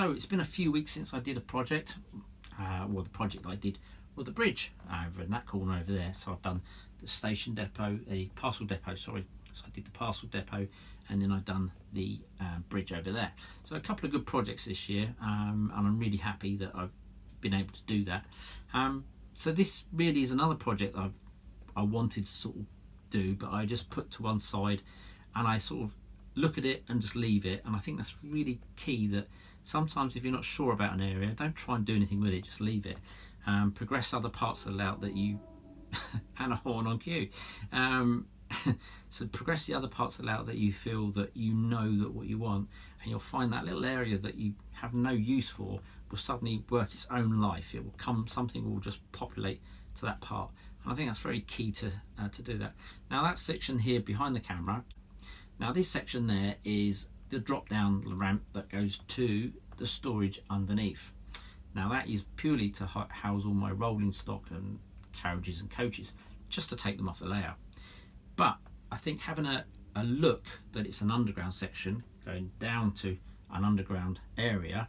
So it's been a few weeks since I did a project, the project I did with the bridge over in that corner over there. So I've done the station depot, a parcel depot, sorry. So I did the parcel depot, and then I've done the bridge over there. So a couple of good projects this year, and I'm really happy that I've been able to do that. So this really is another project that I wanted to sort of do, but I just put to one side, and I sort of look at it and just leave it. And I think that's really key, that sometimes if you're not sure about an area, don't try and do anything with it, just leave it. Progress other parts of the layout that you and a horn on cue. So progress the other parts of the layout that you feel that you know that what you want, and you'll find that little area that you have no use for will suddenly work its own life. It will come, something will just populate to that part, and I think that's very key to do that. Now that section here behind the camera, now this section there is the drop down ramp that goes to the storage underneath. Now that is purely to house all my rolling stock and carriages and coaches, just to take them off the layout. But I think having a look that it's an underground section going down to an underground area,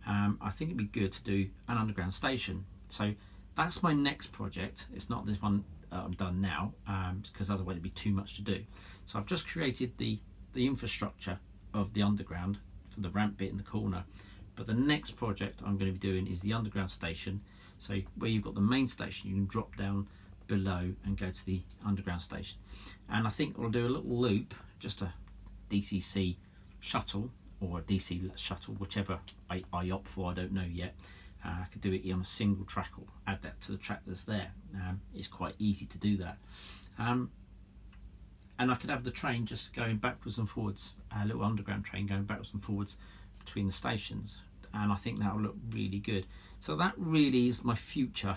I think it'd be good to do an underground station. So that's my next project. It's not this one I've done now, because otherwise it'd be too much to do. So I've just created the infrastructure of the underground for the ramp bit in the corner. But the next project I'm going to be doing is the underground station. So where you've got the main station, you can drop down below and go to the underground station. And I think I'll do a little loop, just a DCC shuttle or a DC shuttle, whichever I opt for, I don't know yet. I could do it on a single track or add that to the track that's there. It's quite easy to do that. And I could have the train just going backwards and forwards, a little underground train going backwards and forwards between the stations, and I think that will look really good. So that really is my future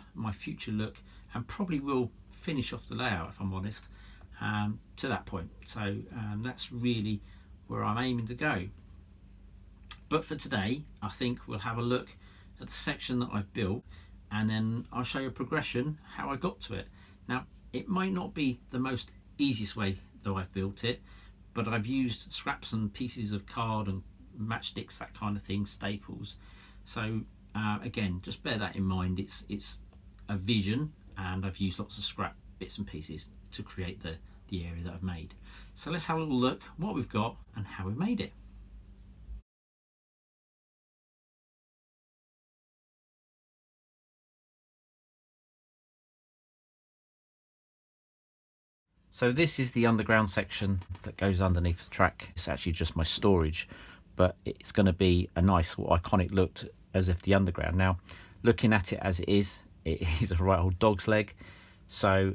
look, and probably will finish off the layout, if I'm honest, to that point. So that's really where I'm aiming to go. But for today, I think we'll have a look at the section that I've built, and then I'll show you a progression, how I got to it. Now, it might not be the most easiest way that I've built it, but I've used scraps and pieces of card and matchsticks, that kind of thing, staples. So again, just bear that in mind. It's a vision, and I've used lots of scrap bits and pieces to create the area that I've made. So let's have a little look what we've got and how we made it. So this is the underground section that goes underneath the track. It's actually just my storage, but it's going to be a nice iconic look as if the underground. Now, looking at it as it is a right old dog's leg. So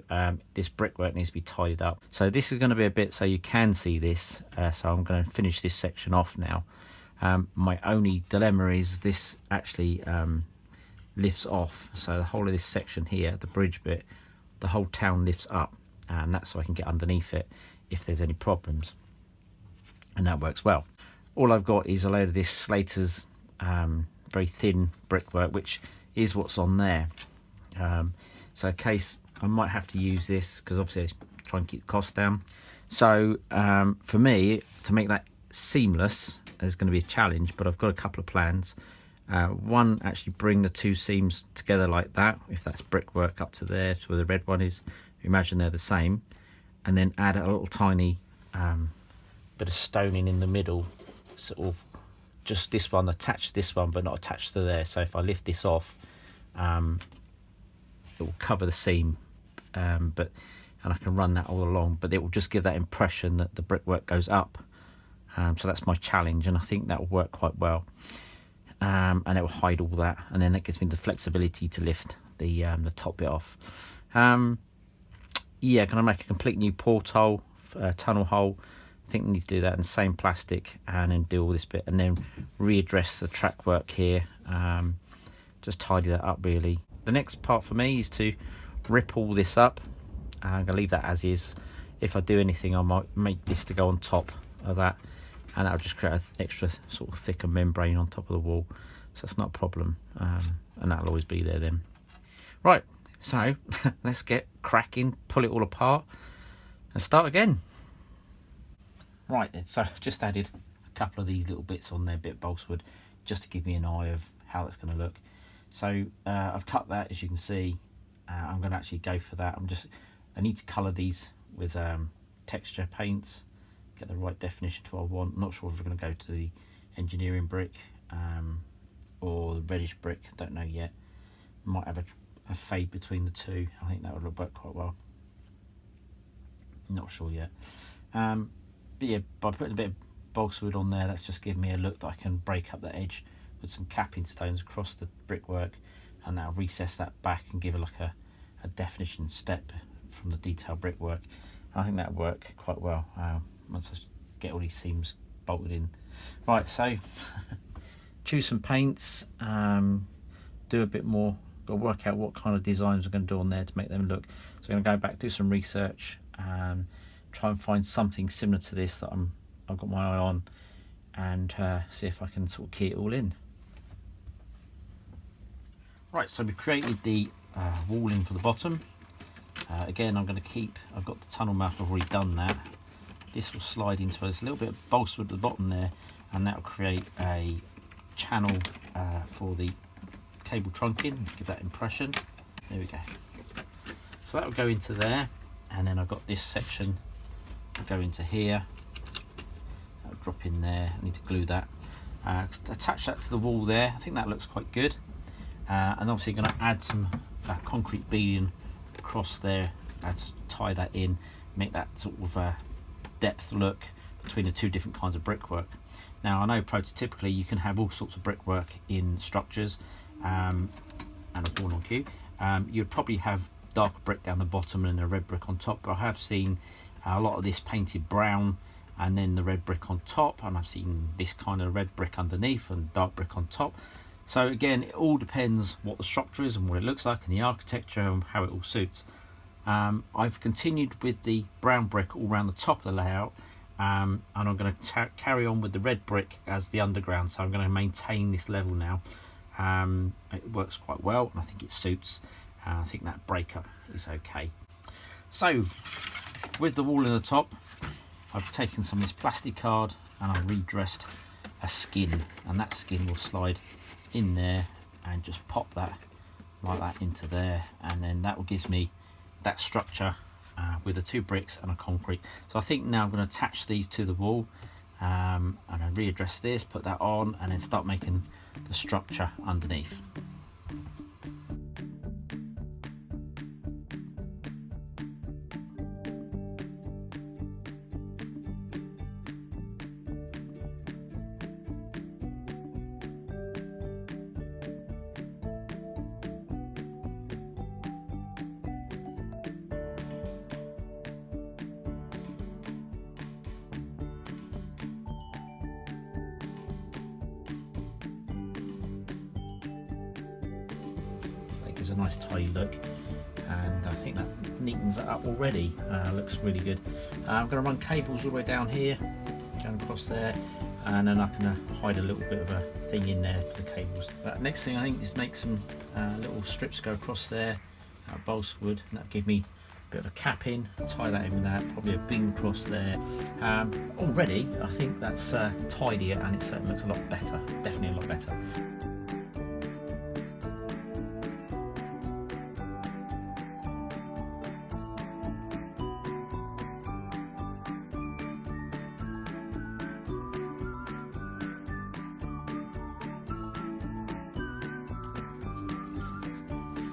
this brickwork needs to be tidied up. So this is going to be a bit so you can see this. So I'm going to finish this section off now. My only dilemma is this actually lifts off. So the whole of this section here, the bridge bit, the whole town lifts up. And that's so I can get underneath it if there's any problems, and that works well. All I've got is a load of this Slater's very thin brickwork, which is what's on there. So in case I might have to use this, because obviously I try and keep the cost down. So for me, to make that seamless is going to be a challenge, but I've got a couple of plans. One, actually bring the two seams together like that, if that's brickwork up to there to where the red one is. Imagine they're the same, and then add a little tiny bit of stoning in the middle, sort of just this one attached to this one but not attached to there. So if I lift this off, it will cover the seam, and I can run that all along, but it will just give that impression that the brickwork goes up. So that's my challenge, and I think that will work quite well, and it will hide all that, and then that gives me the flexibility to lift the top bit off. Yeah, can I make a complete new porthole, tunnel hole? I think we need to do that in the same plastic, and then do all this bit, and then readdress the track work here. Just tidy that up really. The next part for me is to rip all this up. I'm going to leave that as is. If I do anything, I might make this to go on top of that, and that'll just create an extra sort of thicker membrane on top of the wall. So that's not a problem, and that'll always be there then. Right. So let's get cracking, pull it all apart and start again. Right then, so I've just added a couple of these little bits on there, bit of balsa wood, just to give me an eye of how that's going to look. So I've cut that, as you can see. I'm going to actually go for that. I need to colour these with texture paints, get the right definition to what I want. I'm not sure if we're going to go to the engineering brick or the reddish brick, don't know yet. Might have a fade between the two. I think that would work quite well. Not sure yet. But yeah, by putting a bit of balsa wood on there, that's just giving me a look that I can break up the edge with some capping stones across the brickwork, and that'll recess that back and give it like a definition step from the detailed brickwork. And I think that'll work quite well once I get all these seams bolted in. Right, so choose some paints, do a bit more, got to work out what kind of designs we're going to do on there to make them look. So I'm going to go back, do some research, try and find something similar to this that I've got my eye on, and see if I can sort of key it all in. Right, so we've created the walling for the bottom. Again, I've got the tunnel mouth, I've already done that. This will slide into, there's a little bit of balsa wood at the bottom there, and that will create a channel for the cable trunking, give that impression. There we go. So that will go into there, and then I've got this section will go into here. That will drop in there. I need to glue that. Attach that to the wall there. I think that looks quite good. And obviously going to add some concrete beading across there, tie that in, make that sort of depth look between the two different kinds of brickwork. Now I know prototypically you can have all sorts of brickwork in structures, and a wall on cue. You'd probably have dark brick down the bottom and a red brick on top, but I have seen a lot of this painted brown and then the red brick on top, and I've seen this kind of red brick underneath and dark brick on top. So again, it all depends what the structure is and what it looks like and the architecture and how it all suits. I've continued with the brown brick all around the top of the layout, and I'm going to carry on with the red brick as the underground, so I'm going to maintain this level now. It works quite well and I think it suits. I think that breakup is okay. So with the wall in the top, I've taken some of this Plasticard and I've redressed a skin, and that skin will slide in there and just pop that like that into there, and then that will give me that structure with the two bricks and a concrete. So I think now I'm going to attach these to the wall, and I readdress this, put that on, and then start making the structure underneath. Gives a nice tidy look, and I think that neatens it up already. Looks really good. I'm going to run cables all the way down here, going across there, and then I can hide a little bit of a thing in there to the cables. But next thing I think is make some little strips go across there, balsa wood, and that'll give me a bit of a cap in, tie that in with that, probably a beam across there. Already I think that's tidier, and it certainly looks a lot better, definitely a lot better.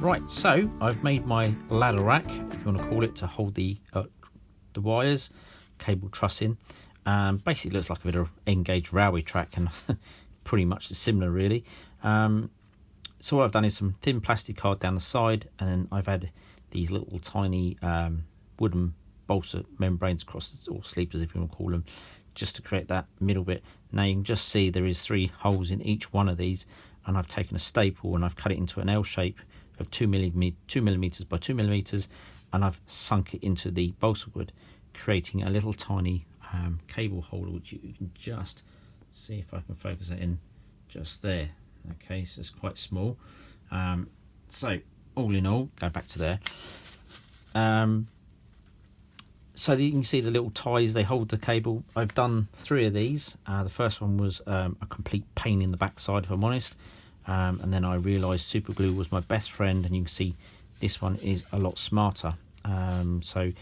Right, so I've made my ladder rack, if you want to call it, to hold the wires, cable trussing. Basically looks like a bit of engaged railway track, and pretty much similar really. So what I've done is some thin Plasticard down the side, and then I've had these little tiny wooden balsa membranes across, or sleepers if you want to call them, just to create that middle bit. Now you can just see there is 3 holes in each one of these, and I've taken a staple and I've cut it into an L shape of 2 millimeters by 2 millimeters, and I've sunk it into the balsa wood, creating a little tiny cable holder, which you can just see if I can focus it in just there. Okay, so it's quite small. So all in all, go back to there. So you can see the little ties, they hold the cable. I've done 3 of these. The first one was a complete pain in the backside, if I'm honest. And then I realised super glue was my best friend, and you can see this one is a lot smarter. So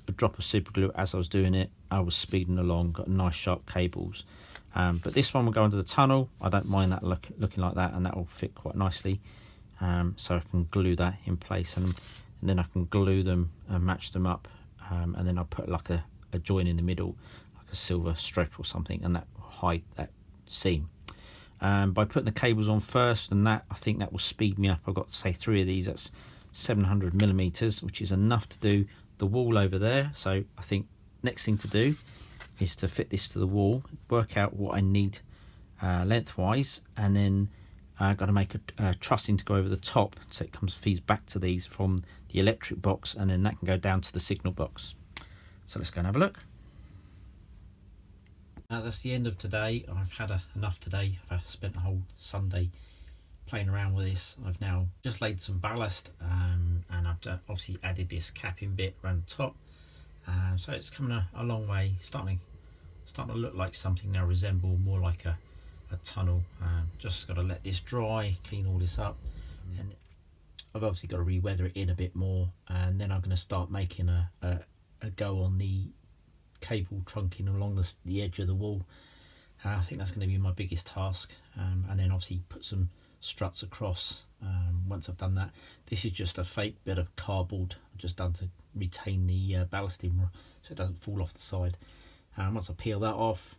a drop of super glue as I was doing it, I was speeding along, got nice sharp cables. But this one will go into the tunnel. I don't mind that looking like that, and that will fit quite nicely. So I can glue that in place, and then I can glue them and match them up, and then I'll put like a join in the middle, like a silver strip or something, and that will hide that seam. By putting the cables on first, and that, I think that will speed me up. I've got, say, 3 of these. That's 700mm, which is enough to do the wall over there. So I think next thing to do is to fit this to the wall, work out what I need lengthwise, and then I've got to make a trussing to go over the top, so it feeds back to these from the electric box, and then that can go down to the signal box. So let's go and have a look. That's the end of today. I've had enough today. I've spent a whole Sunday playing around with this. I've now just laid some ballast, and I've obviously added this capping bit around the top. So it's coming a long way. Starting to look like something now, resemble more like a tunnel. Just got to let this dry, clean all this up, and I've obviously got to re-weather it in a bit more, and then I'm going to start making a go on the cable trunking along the edge of the wall. I think that's going to be my biggest task, and then obviously put some struts across once I've done that. This is just a fake bit of cardboard I've just done to retain the ballasting so it doesn't fall off the side. Once I peel that off,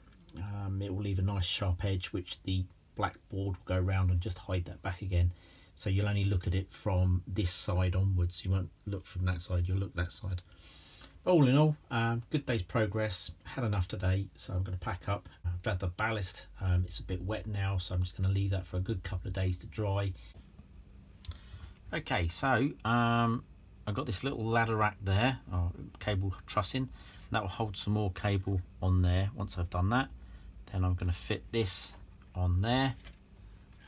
it will leave a nice sharp edge, which the black board will go around and just hide that back again. So you'll only look at it from this side onwards. You won't look from that side, you'll look that side. But all in all, good day's progress. Had enough today, so I'm going to pack up. I've had the ballast. It's a bit wet now, so I'm just going to leave that for a good couple of days to dry. Okay, so I've got this little ladder rack there, cable trussing. That will hold some more cable on there. Once I've done that, then I'm going to fit this on there.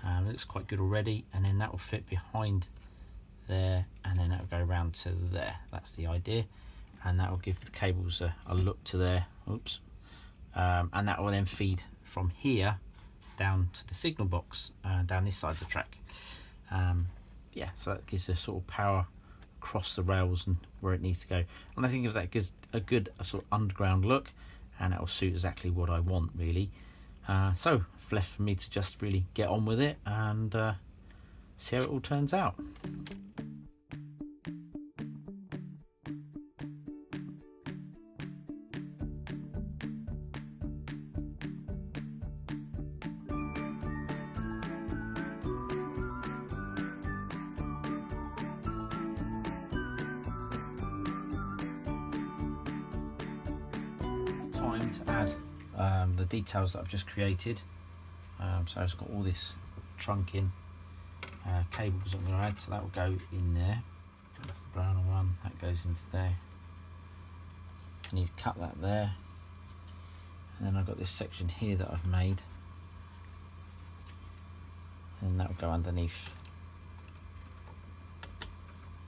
It looks quite good already, and then that will fit behind there, and then that will go around to there. That's the idea, and that will give the cables a look to there. Oops. And that will then feed from here down to the signal box, down this side of the track. Yeah, so that gives a sort of power across the rails and where it needs to go, and I think if that gives a good sort of underground look, and that will suit exactly what I want, really. So left for me to just really get on with it and see how it all turns out. Time to add the details that I've just created. So I've got all this trunking cables I'm going to add, so that will go in there. That's the brown one, that goes into there. I need to cut that there, and then I've got this section here that I've made, and that will go underneath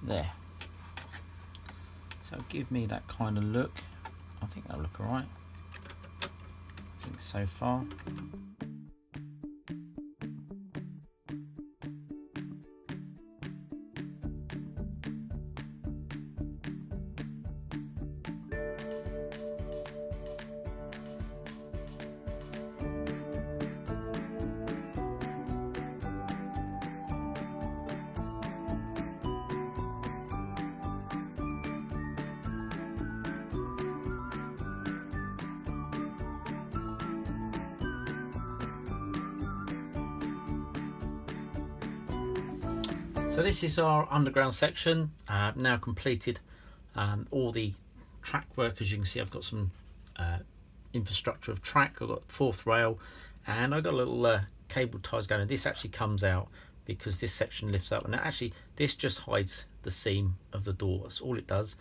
there. So it'll give me that kind of look. I think that'll look alright. I think so far. So this is our underground section, now completed. All the track work, as you can see, I've got some infrastructure of track. I've got 4th rail, and I've got a little cable ties going. And this actually comes out because this section lifts up, and actually this just hides the seam of the door. That's all it does.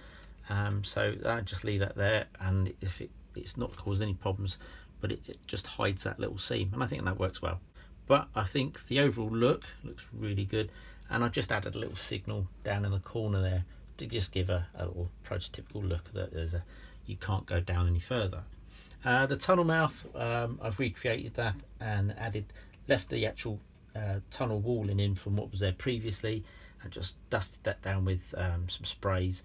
So I just leave that there, and if it's not caused any problems, but it just hides that little seam, and I think that works well. But I think the overall look looks really good. And I've just added a little signal down in the corner there to just give a little prototypical look that there's you can't go down any further. The tunnel mouth, I've recreated that and left the actual tunnel walling in from what was there previously, and just dusted that down with some sprays,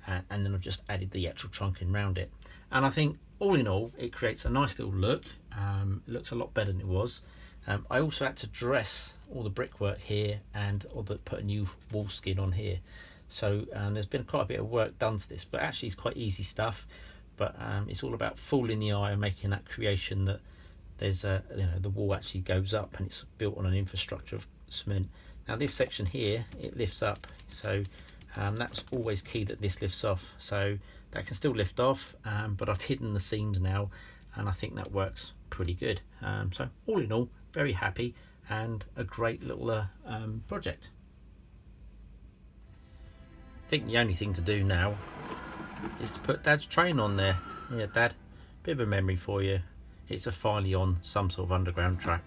and then I've just added the actual trunking round it. And I think all in all it creates a nice little look. It looks a lot better than it was. I also had to dress all the brickwork here and put a new wall skin on here. So there's been quite a bit of work done to this, but actually it's quite easy stuff. But it's all about fooling the eye and making that creation that there's the wall actually goes up and it's built on an infrastructure of cement. Now this section here, it lifts up, so that's always key, that this lifts off. So that can still lift off, but I've hidden the seams now, and I think that works pretty good. So all in all, very happy, and a great little project. I think the only thing to do now is to put Dad's train on there. Yeah, Dad, bit of a memory for you. It's finally on some sort of underground track.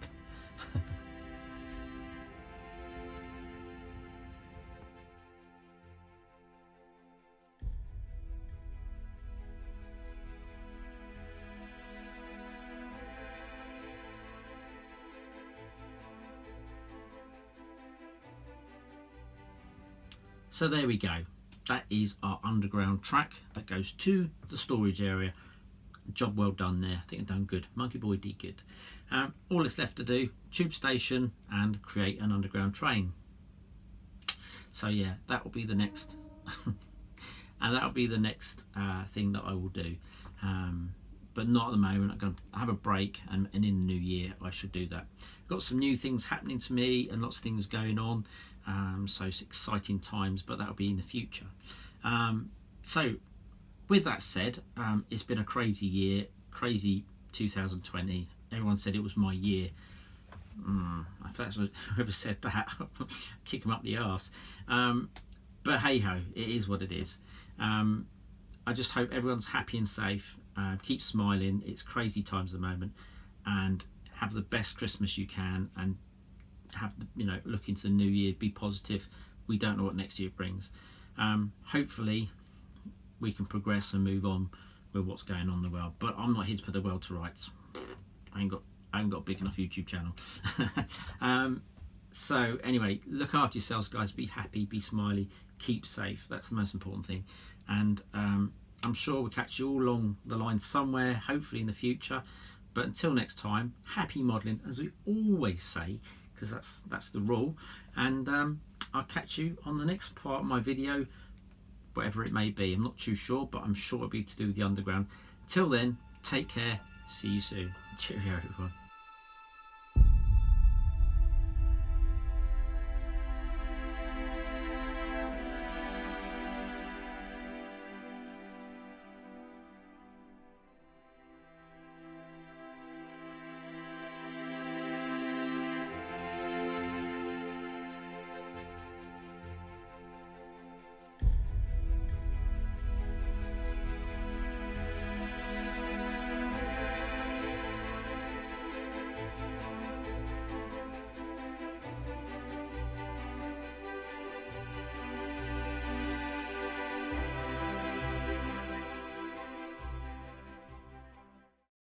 So there we go. That is our underground track that goes to the storage area. Job well done there. I think I've done good. Monkey Boy did good. All that's left to do, tube station and create an underground train. So yeah, that will be the next and that'll be the next thing that I will do. But not at the moment. I'm going to have a break, and in the new year I should do that. I've got some new things happening to me and lots of things going on. So it's exciting times, but that'll be in the future. So with that said, it's been a crazy year, crazy 2020. Everyone said it was my year. If that's whoever said that, kick them up the arse. But hey ho, it is what it is. I just hope everyone's happy and safe. Keep smiling. It's crazy times at the moment, and have the best Christmas you can, and have look into the new year, be positive. We don't know what next year brings. Hopefully we can progress and move on with what's going on in the world, but I'm not here to put the world to rights. I ain't got a big enough YouTube channel. So anyway, look after yourselves, guys. Be happy, be smiley, keep safe. That's the most important thing. And I'm sure we'll catch you all along the line somewhere, hopefully in the future. But until next time, happy modelling, as we always say, because that's the rule. And I'll catch you on the next part of my video, whatever it may be. I'm not too sure, but I'm sure it'll be to do with the underground. Till then, take care. See you soon. Cheerio, everyone.